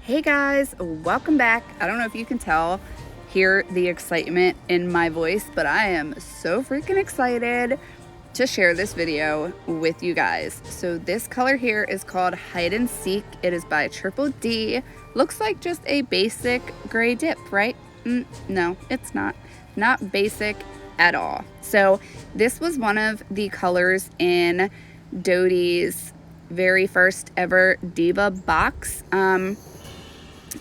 Hey guys, welcome back. I don't know if you can hear the excitement in my voice, but I am so freaking excited to share this video with you guys. So this color here is called Hide and Seek. It is by Triple D. Looks like just a basic gray dip, right? No, it's not. Not basic at all. So this was one of the colors in Doty's very first ever Diva box.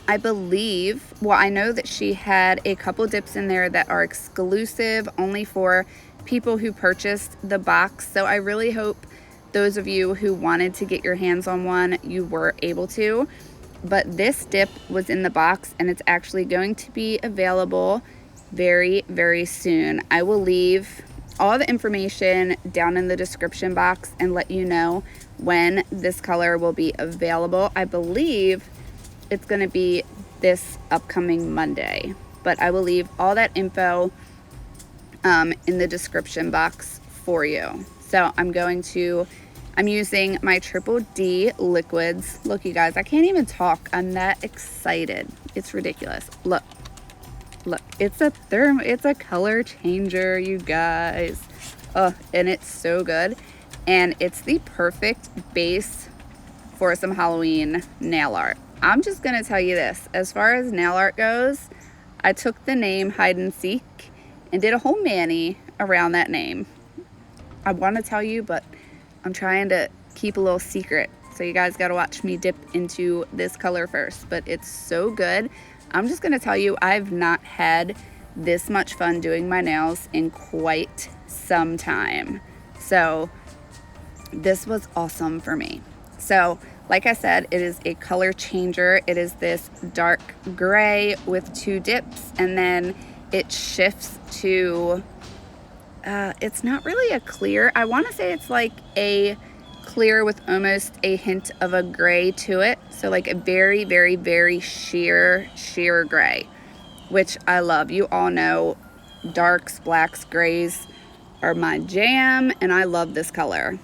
I believe, well, I know that she had a couple dips in there that are exclusive only for people who purchased the box. So I really hope those of you who wanted to get your hands on one, you were able to. But this dip was in the box and it's actually going to be available very, very soon. I will leave all the information down in the description box and let you know when this color will be available. I believe it's going to be this upcoming Monday, but I will leave all that info in the description box for you. So I'm using my Triple D liquids. Look, you guys, I can't even talk. I'm that excited. It's ridiculous. Look, it's a color changer, you guys. Oh, and it's so good. And it's the perfect base for some Halloween nail art. I'm just gonna tell you this, as far as nail art goes, I took the name Hide and Seek and did a whole mani around that name. I want to tell you, but I'm trying to keep a little secret, so you guys got to watch me dip into this color first. But it's so good. I'm just gonna tell you, I've not had this much fun doing my nails in quite some time, so this was awesome for me. So like I said, it is a color changer. It is this dark gray with two dips, and then it shifts to, it's not really a clear. I want to say it's like a clear with almost a hint of a gray to it. So like a very, very, very sheer gray, which I love. You all know darks, blacks, grays are my jam, and I love this color.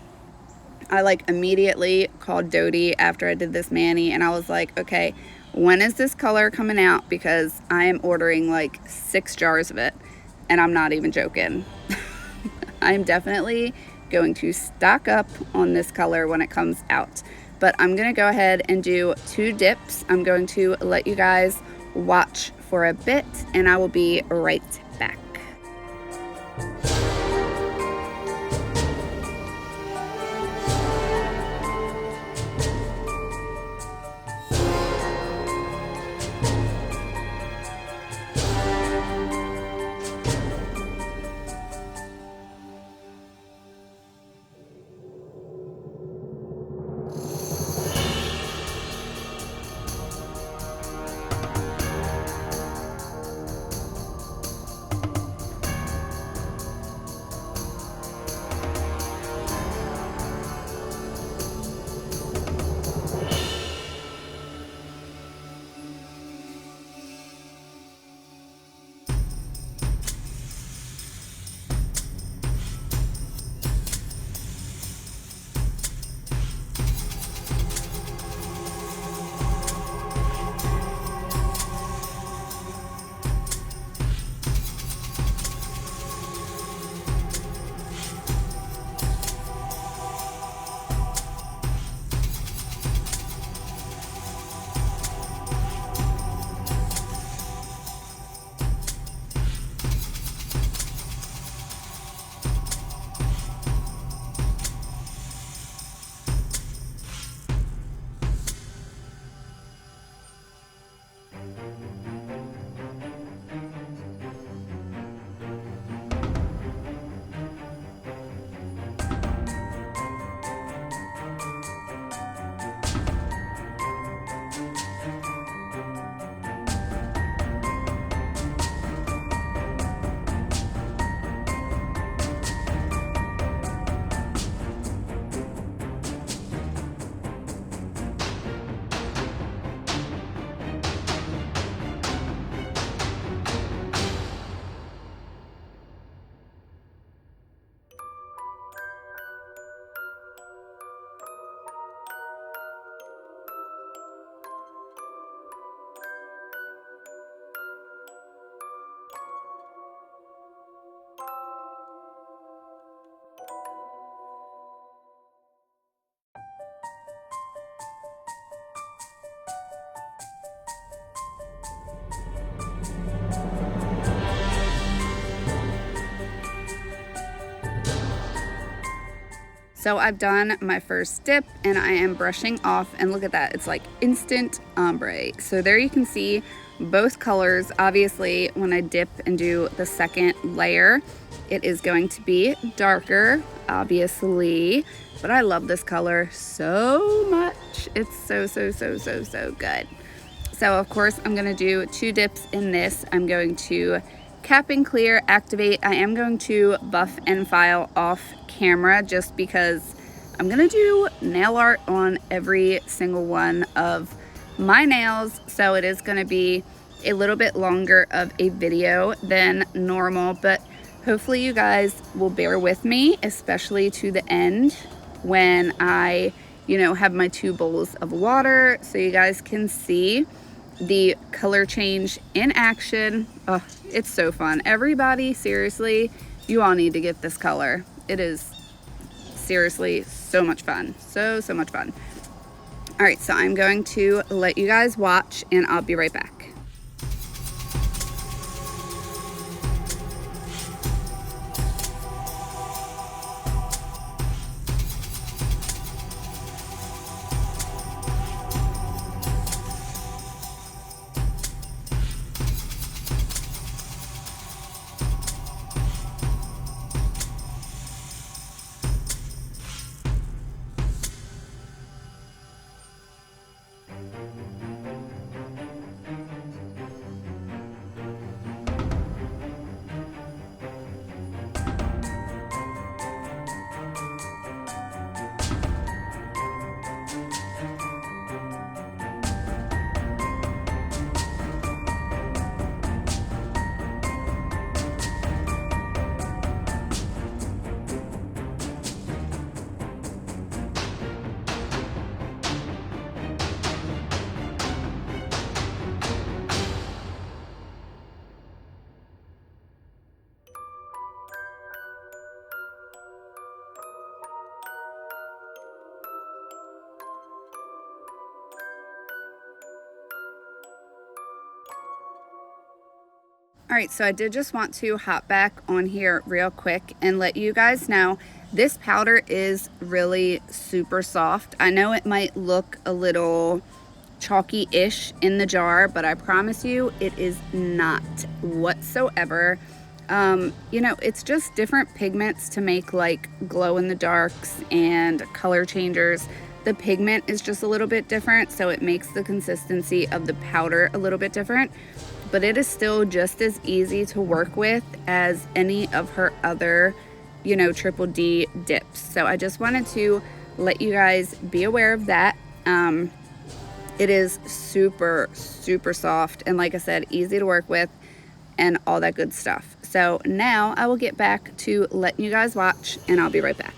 I like immediately called Doty after I did this mani, and I was like, okay, when is this color coming out? Because I am ordering like 6 jars of it, and I'm not even joking. I'm definitely going to stock up on this color when it comes out. But I'm gonna go ahead and do 2 dips. I'm going to let you guys watch for a bit, and I will be right back. So I've done my first dip and I am brushing off, and look at that, it's like instant ombre. So there you can see both colors. Obviously when I dip and do the second layer, it is going to be darker, obviously, but I love this color so much. It's so good. So of course I'm gonna do 2 dips in this. I'm going to cap and clear, activate. I am going to buff and file off camera just because I'm gonna do nail art on every single one of my nails, so it is gonna be a little bit longer of a video than normal, but hopefully you guys will bear with me, especially to the end when I, you know, have my 2 bowls of water so you guys can see the color change in action. Oh, it's so fun. Everybody, seriously, you all need to get this color. It is seriously so much fun. So much fun. All right, so I'm going to let you guys watch and I'll be right back. All right, so I did just want to hop back on here real quick and let you guys know this powder is really super soft. I know it might look a little chalky-ish in the jar, but I promise you it is not whatsoever. You know, it's just different pigments to make like glow in the darks and color changers. The pigment is just a little bit different, so it makes the consistency of the powder a little bit different, but it is still just as easy to work with as any of her other, you know, triple D dips. So I just wanted to let you guys be aware of that. It is super soft and, like I said, easy to work with and all that good stuff. So now I will get back to letting you guys watch and I'll be right back.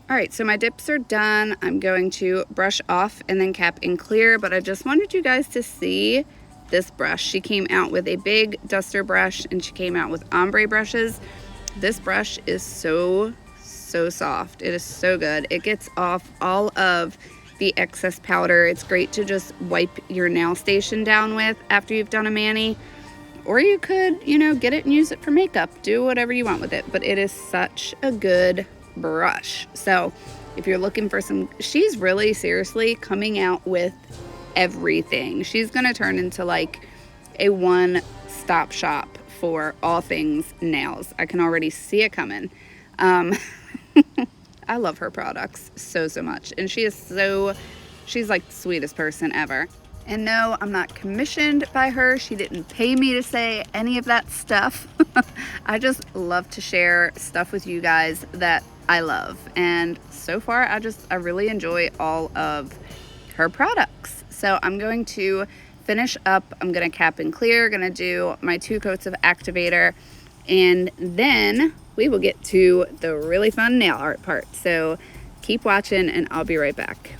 All right, so my dips are done. I'm going to brush off and then cap and clear, but I just wanted you guys to see this brush. She came out with a big duster brush and she came out with ombre brushes. This brush is so soft. It is so good. It gets off all of the excess powder. It's great to just wipe your nail station down with after you've done a mani. Or you could, you know, get it and use it for makeup. Do whatever you want with it. But it is such a good brush. So if you're looking for some, she's really seriously coming out with everything. She's gonna turn into like a one-stop shop for all things nails. I can already see it coming. I love her products so much, and she's like the sweetest person ever. And no, I'm not commissioned by her. She didn't pay me to say any of that stuff. I just love to share stuff with you guys that I love. And so far, I really enjoy all of her products. So I'm going to finish up. I'm going to cap and clear, going to do my 2 coats of activator, and then we will get to the really fun nail art part. So keep watching and I'll be right back.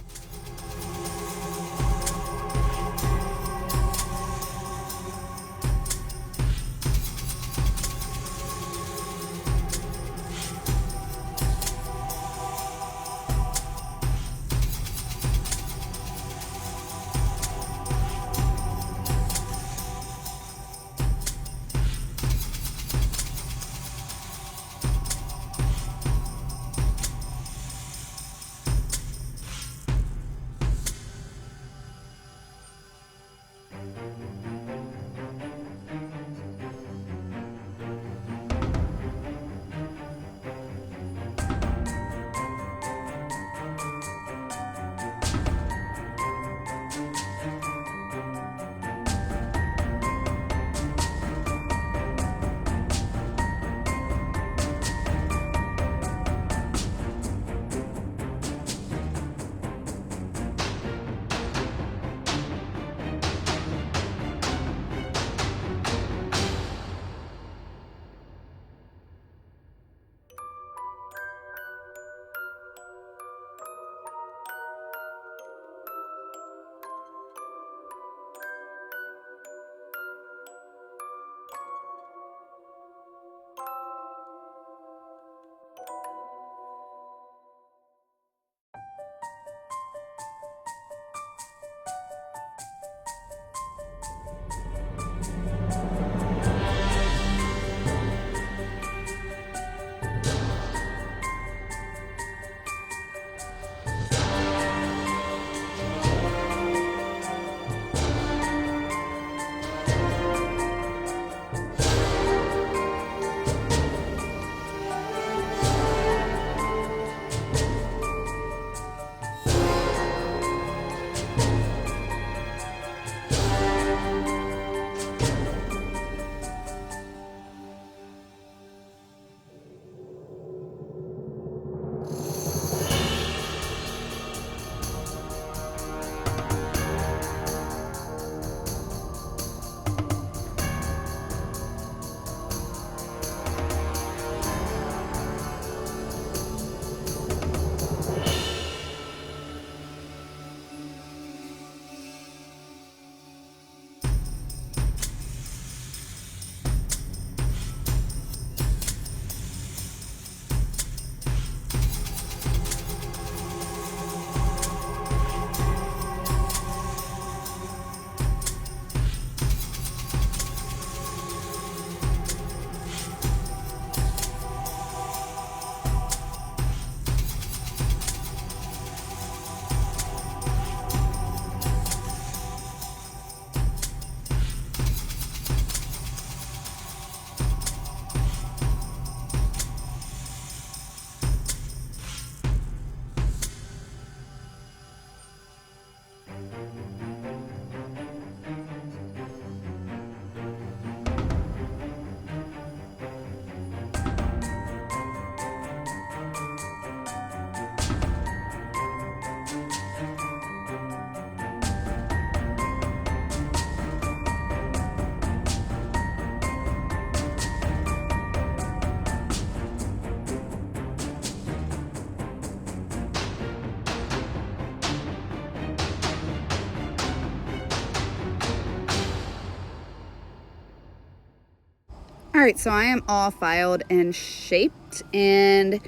All right, so I am all filed and shaped, and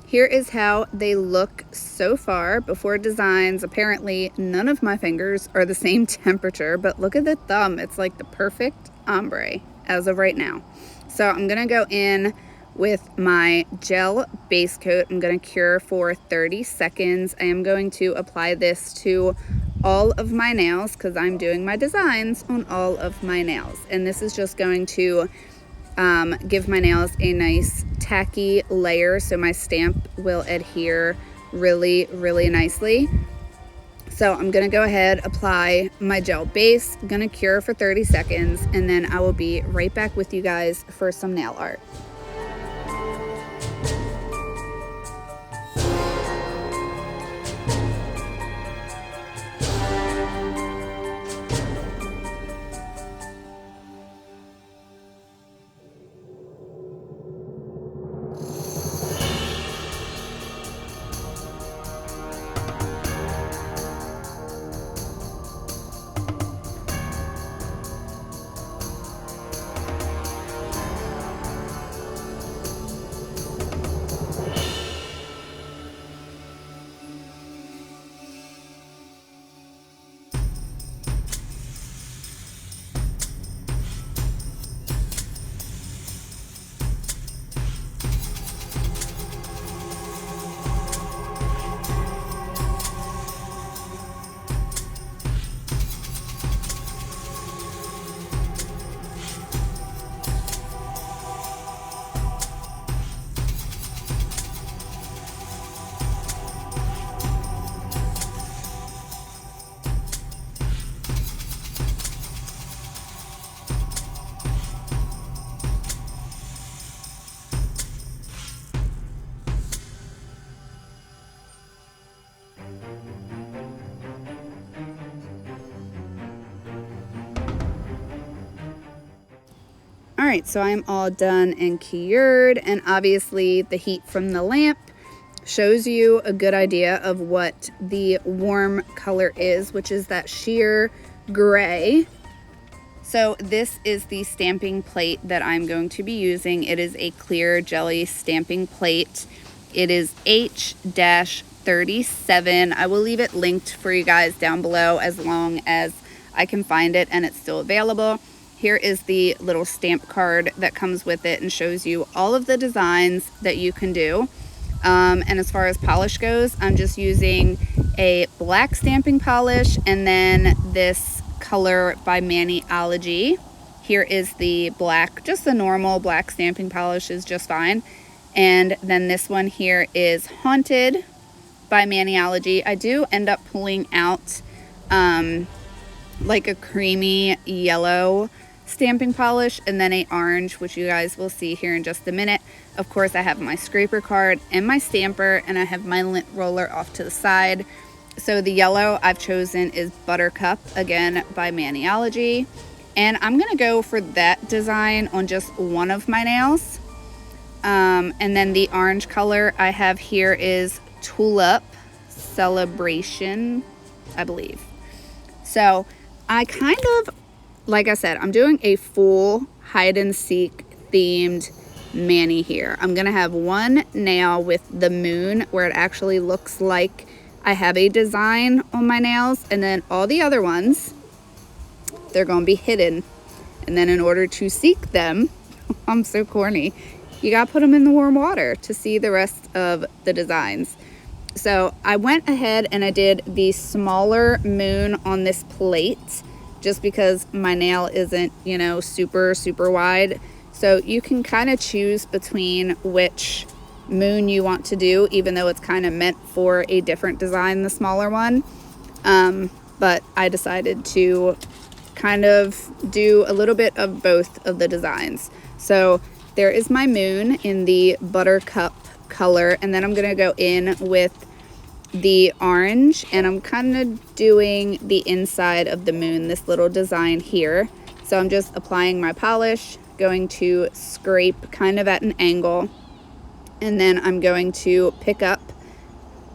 here is how they look so far. Before designs, apparently none of my fingers are the same temperature, but look at the thumb. It's like the perfect ombre as of right now. So I'm gonna go in with my gel base coat. I'm gonna cure for 30 seconds. I am going to apply this to all of my nails because I'm doing my designs on all of my nails. And this is just going to give my nails a nice tacky layer so my stamp will adhere really, really nicely. So I'm gonna go ahead, apply my gel base, I'm gonna cure for 30 seconds, and then I will be right back with you guys for some nail art. All right, so I'm all done and cured, and obviously the heat from the lamp shows you a good idea of what the warm color is, which is that sheer gray. So this is the stamping plate that I'm going to be using. It is a clear jelly stamping plate. It is H-37. I will leave it linked for you guys down below as long as I can find it and it's still available. Here is the little stamp card that comes with it and shows you all of the designs that you can do. And as far as polish goes, I'm just using a black stamping polish and then this color by Maniology. Here is the black, just the normal black stamping polish is just fine. And then this one here is Haunted by Maniology. I do end up pulling out like a creamy yellow stamping polish and then a orange, which you guys will see here in just a minute. Of course, I have my scraper card and my stamper, and I have my lint roller off to the side. So the yellow I've chosen is Buttercup, again by Maniology, and I'm gonna go for that design on just one of my nails. And then the orange color I have here is Tulip Celebration, I believe. So I kind of, like I said, I'm doing a full hide and seek themed mani here. I'm gonna have one nail with the moon where it actually looks like I have a design on my nails, and then all the other ones, they're gonna be hidden. And then in order to seek them, I'm so corny, you gotta put them in the warm water to see the rest of the designs. So I went ahead and I did the smaller moon on this plate just because my nail isn't, you know, super wide. So you can kind of choose between which moon you want to do, even though it's kind of meant for a different design, the smaller one. But I decided to kind of do a little bit of both of the designs. So there is my moon in the Buttercup color, and then I'm gonna go in with the orange, and I'm kind of doing the inside of the moon, this little design here. So I'm just applying my polish, going to scrape kind of at an angle, and then I'm going to pick up,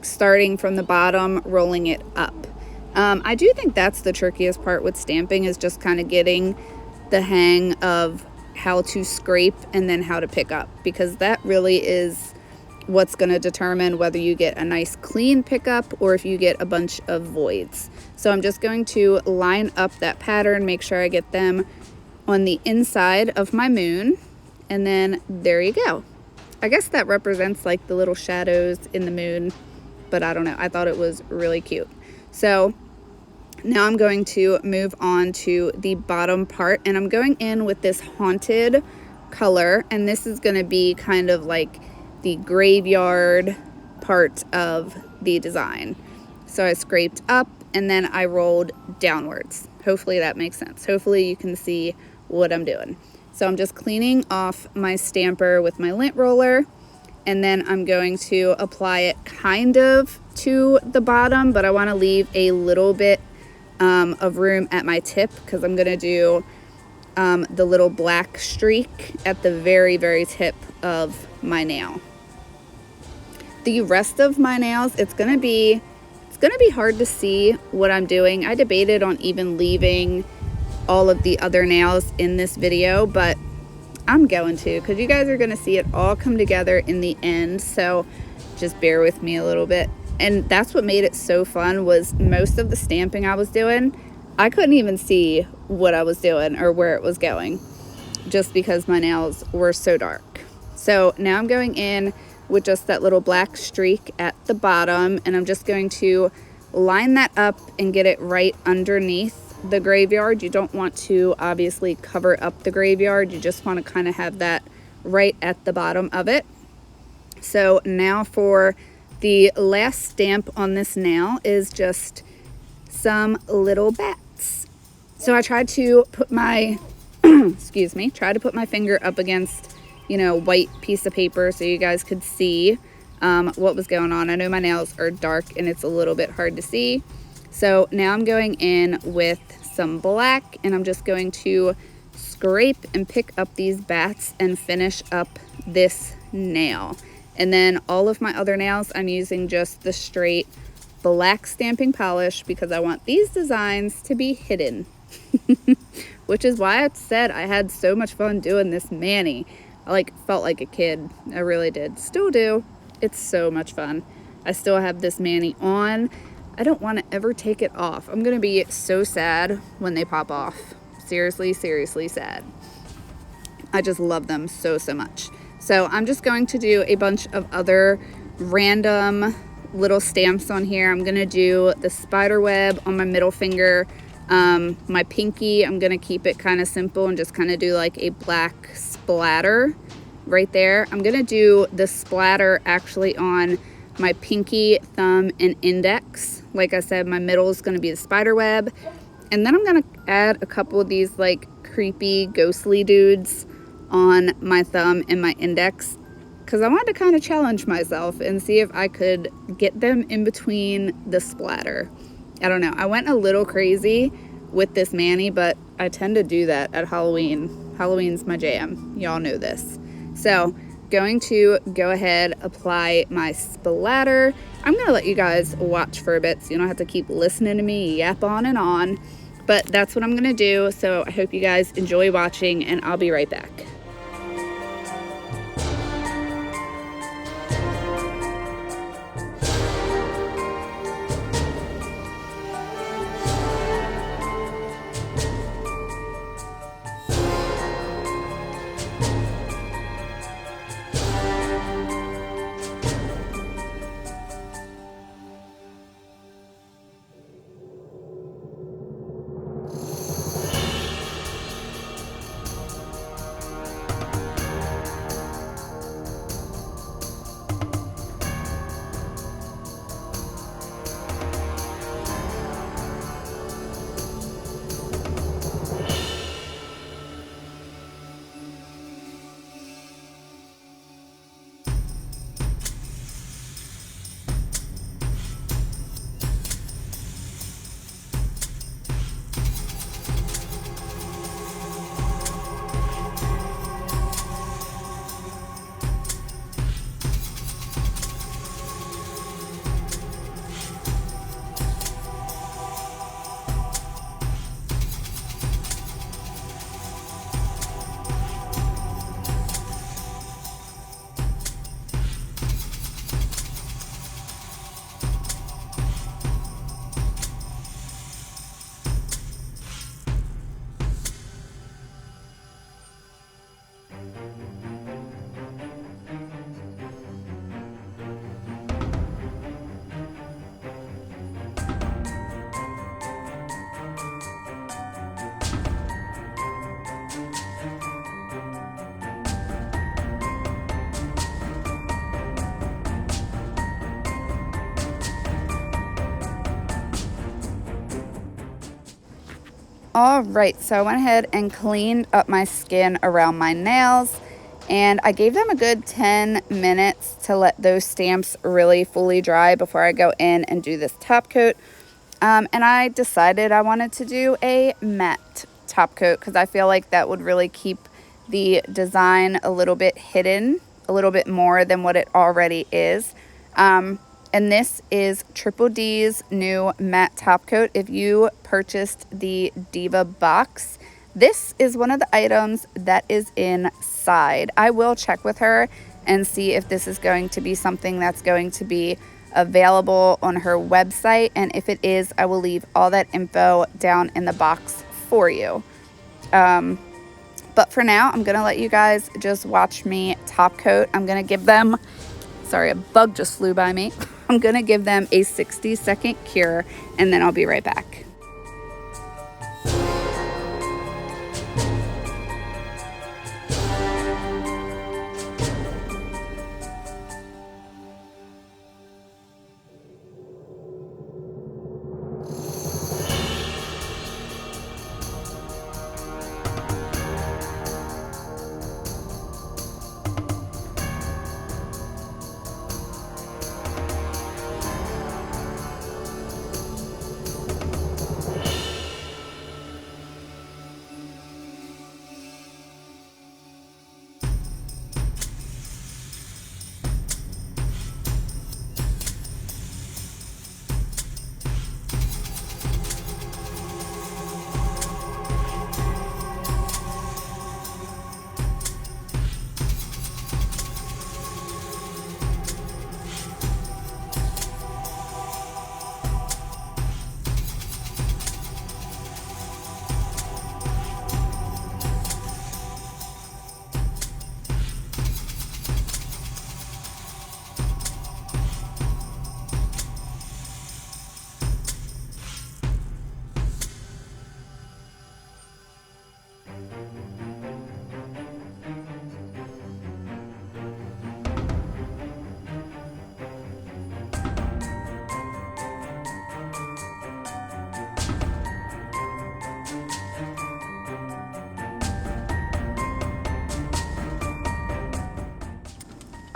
starting from the bottom, rolling it up. I do think that's the trickiest part with stamping, is just kind of getting the hang of how to scrape and then how to pick up, because that really is what's going to determine whether you get a nice clean pickup or if you get a bunch of voids. So I'm just going to line up that pattern, make sure I get them on the inside of my moon, and then there you go. I guess that represents like the little shadows in the moon, but I don't know. I thought it was really cute. So now I'm going to move on to the bottom part, and I'm going in with this haunted color, and this is going to be kind of like the graveyard part of the design. So I scraped up and then I rolled downwards. Hopefully that makes sense. Hopefully you can see what I'm doing. So I'm just cleaning off my stamper with my lint roller, and then I'm going to apply it kind of to the bottom, but I want to leave a little bit of room at my tip, because I'm going to do the little black streak at the very, very tip of my nail. The rest of my nails, it's gonna be hard to see what I'm doing. I debated on even leaving all of the other nails in this video, but I'm going to, because you guys are gonna see it all come together in the end. So just bear with me a little bit. And that's what made it so fun, was most of the stamping I was doing, I couldn't even see what I was doing or where it was going, just because my nails were so dark. So now I'm going in with just that little black streak at the bottom, and I'm just going to line that up and get it right underneath the graveyard. You don't want to obviously cover up the graveyard, you just want to kind of have that right at the bottom of it. So now for the last stamp on this nail is just some little bats. So I tried to put my excuse me, try to put my finger up against, you know, white piece of paper so you guys could see what was going on. I know my nails are dark and it's a little bit hard to see. So now I'm going in with some black, and I'm just going to scrape and pick up these bats and finish up this nail. And then all of my other nails, I'm using just the straight black stamping polish, because I want these designs to be hidden. Which is why I said I had so much fun doing this mani. I felt like a kid. I really did. Still do. It's so much fun. I still have this mani on. I don't want to ever take it off. I'm going to be so sad when they pop off. Seriously, seriously sad. I just love them so, so much. So I'm just going to do a bunch of other random little stamps on here. I'm going to do the spider web on my middle finger. My pinky, I'm gonna keep it kind of simple and just kind of do like a black splatter right there. I'm gonna do the splatter actually on my pinky, thumb, and index. Like I said, my middle is gonna be the spider web, and then I'm gonna add a couple of these like creepy ghostly dudes on my thumb and my index, because I wanted to kind of challenge myself and see if I could get them in between the splatter. I don't know. I went a little crazy with this mani, but I tend to do that at Halloween. Halloween's my jam. Y'all know this. So going to go ahead, apply my splatter. I'm going to let you guys watch for a bit so you don't have to keep listening to me yap on and on. But that's what I'm going to do. So I hope you guys enjoy watching, and I'll be right back. All right, so I went ahead and cleaned up my skin around my nails, and I gave them a good 10 minutes to let those stamps really fully dry before I go in and do this top coat. And I decided I wanted to do a matte top coat because I feel like that would really keep the design a little bit hidden, a little bit more than what it already is. And this is Triple D's new matte top coat. If you purchased the Diva box, this is one of the items that is inside. I will check with her and see if this is going to be something that's going to be available on her website. And if it is, I will leave all that info down in the box for you. But for now, I'm going to let you guys just watch me top coat. I'm going to give them, sorry, a bug just flew by me. I'm going to give them a 60-second cure, and then I'll be right back.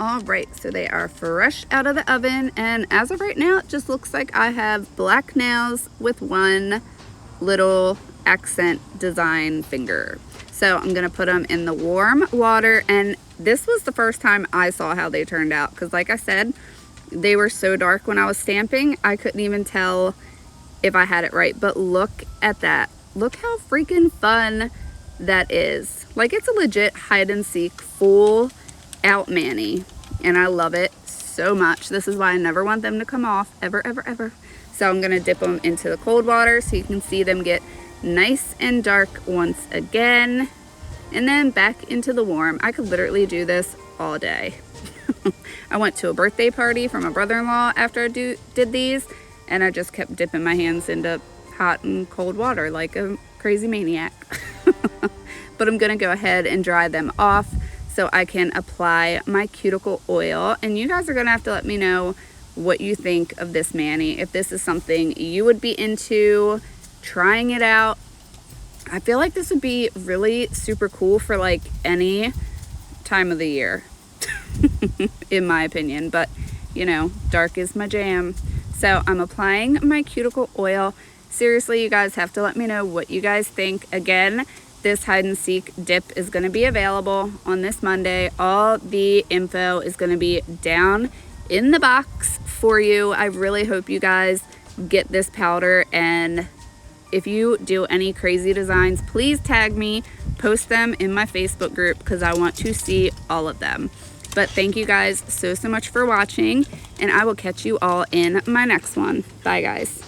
All right, so they are fresh out of the oven, and as of right now, it just looks like I have black nails with one little accent design finger. So I'm gonna put them in the warm water, and this was the first time I saw how they turned out, because like I said, they were so dark when I was stamping, I couldn't even tell if I had it right. But look at that. Look how freaking fun that is. Like, it's a legit hide and seek full out mani, and I love it so much. This is why I never want them to come off, ever, ever, ever. So I'm gonna dip them into the cold water so you can see them get nice and dark once again, and then back into the warm. I could literally do this all day. I went to a birthday party for my brother-in-law after I did these, and I just kept dipping my hands into hot and cold water like a crazy maniac. But I'm gonna go ahead and dry them off so I can apply my cuticle oil, and you guys are gonna have to let me know what you think of this mani, if this is something you would be into trying it out. I feel like this would be really super cool for like any time of the year, in my opinion, but you know, dark is my jam. So I'm applying my cuticle oil. Seriously, you guys have to let me know what you guys think. Again, this hide and seek dip is going to be available on this Monday. All the info is going to be down in the box for you. I really hope you guys get this powder, and if you do any crazy designs, please tag me, post them in my Facebook group, because I want to see all of them. But thank you guys so much for watching, and I will catch you all in my next one. Bye guys.